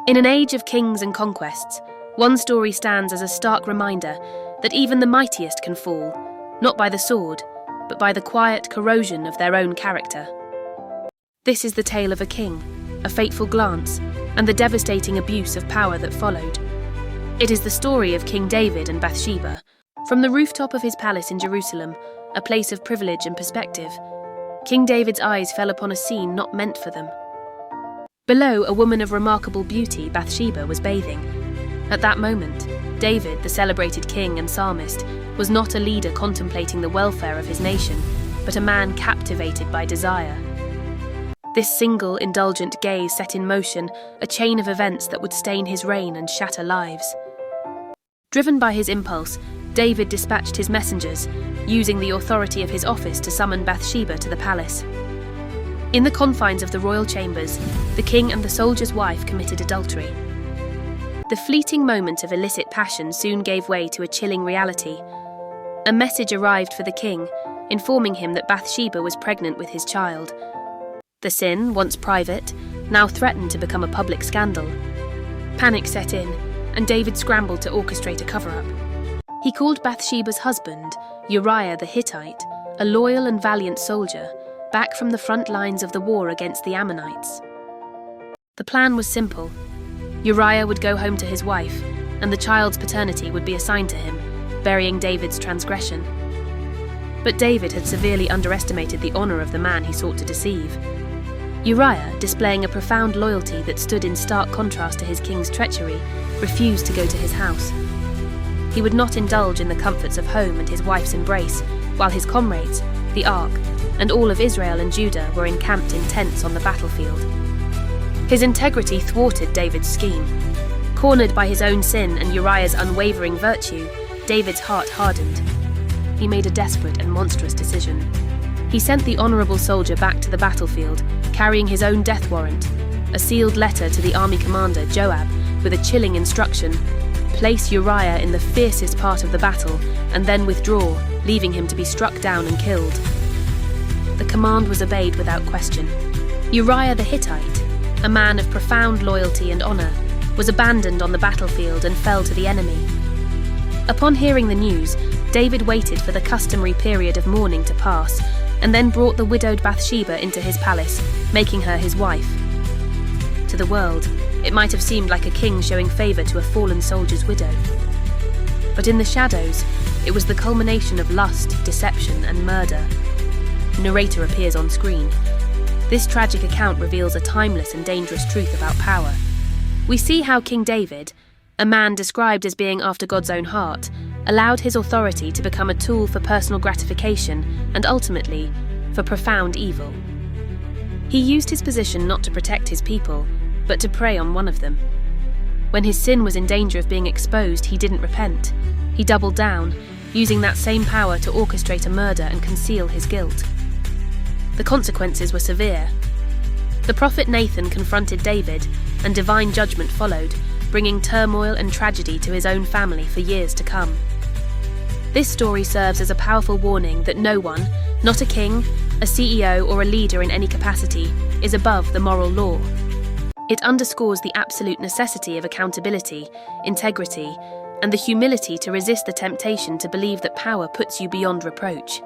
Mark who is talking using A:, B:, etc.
A: In an age of kings and conquests, one story stands as a stark reminder that even the mightiest can fall, not by the sword, but by the quiet corrosion of their own character. This is the tale of a king, a fateful glance, and the devastating abuse of power that followed. It is the story of King David and Bathsheba. From the rooftop of his palace in Jerusalem, a place of privilege and perspective, King David's eyes fell upon a scene not meant for them. Below, a woman of remarkable beauty, Bathsheba, was bathing. At that moment, David, the celebrated king and psalmist, was not a leader contemplating the welfare of his nation, but a man captivated by desire. This single, indulgent gaze set in motion a chain of events that would stain his reign and shatter lives. Driven by his impulse, David dispatched his messengers, using the authority of his office to summon Bathsheba to the palace. In the confines of the royal chambers, the king and the soldier's wife committed adultery. The fleeting moment of illicit passion soon gave way to a chilling reality. A message arrived for the king, informing him that Bathsheba was pregnant with his child. The sin, once private, now threatened to become a public scandal. Panic set in, and David scrambled to orchestrate a cover-up. He called Bathsheba's husband, Uriah the Hittite, a loyal and valiant soldier, back from the front lines of the war against the Ammonites. The plan was simple. Uriah would go home to his wife, and the child's paternity would be assigned to him, burying David's transgression. But David had severely underestimated the honor of the man he sought to deceive. Uriah, displaying a profound loyalty that stood in stark contrast to his king's treachery, refused to go to his house. He would not indulge in the comforts of home and his wife's embrace, while his comrades, the Ark, and all of Israel and Judah were encamped in tents on the battlefield. His integrity thwarted David's scheme. Cornered by his own sin and Uriah's unwavering virtue, David's heart hardened. He made a desperate and monstrous decision. He sent the honourable soldier back to the battlefield, carrying his own death warrant, a sealed letter to the army commander, Joab, with a chilling instruction: place Uriah in the fiercest part of the battle, and then withdraw, leaving him to be struck down and killed. The command was obeyed without question. Uriah the Hittite, a man of profound loyalty and honour, was abandoned on the battlefield and fell to the enemy. Upon hearing the news, David waited for the customary period of mourning to pass, and then brought the widowed Bathsheba into his palace, making her his wife. To the world, it might have seemed like a king showing favour to a fallen soldier's widow. But in the shadows, it was the culmination of lust, deception, and murder. The narrator appears on screen. This tragic account reveals a timeless and dangerous truth about power. We see how King David, a man described as being after God's own heart, allowed his authority to become a tool for personal gratification and ultimately for profound evil. He used his position not to protect his people, but to prey on one of them. When his sin was in danger of being exposed, he didn't repent. He doubled down, using that same power to orchestrate a murder and conceal his guilt. The consequences were severe. The prophet Nathan confronted David, and divine judgment followed, bringing turmoil and tragedy to his own family for years to come. This story serves as a powerful warning that no one, not a king, a CEO, or a leader in any capacity, is above the moral law. It underscores the absolute necessity of accountability, integrity, and the humility to resist the temptation to believe that power puts you beyond reproach.